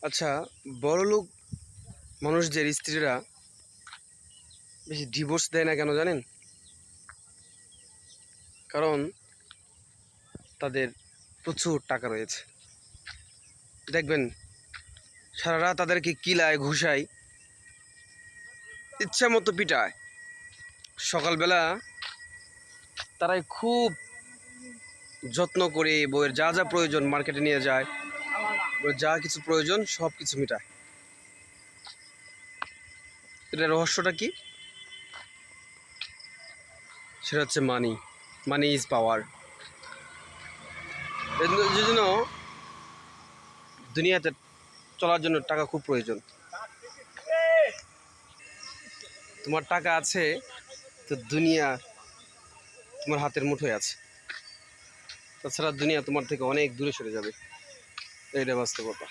আচ্ছা, বড়লোক মানুষদের স্ত্রীরা বেশি ডিভোর্স দেয় না কেন জানেন? কারণ তাদের প্রচুর টাকা রয়েছে। দেখবেন সারা রাত তাদেরকে কিলায় ঘুষায়, ইচ্ছা মতো পিটায়। সকালবেলা তারাই খুব যত্ন করে বইয়ের যা যা প্রয়োজন মার্কেটে নিয়ে যায়, বইয়ের যা কিছু প্রয়োজন সব কিছু মিটায়। এটা রহস্যটা কি? সেটা হচ্ছে মানি। Money is power. এই জন্য দুনিয়াতে চলার জন্য টাকা খুব প্রয়োজন। তোমার টাকা আছে তো দুনিয়া তোমার হাতের মুঠোয় আছে। তাছাড়া দুনিয়া তোমার থেকে অনেক দূরে সরে যাবে। এইটা বাস্তবতা।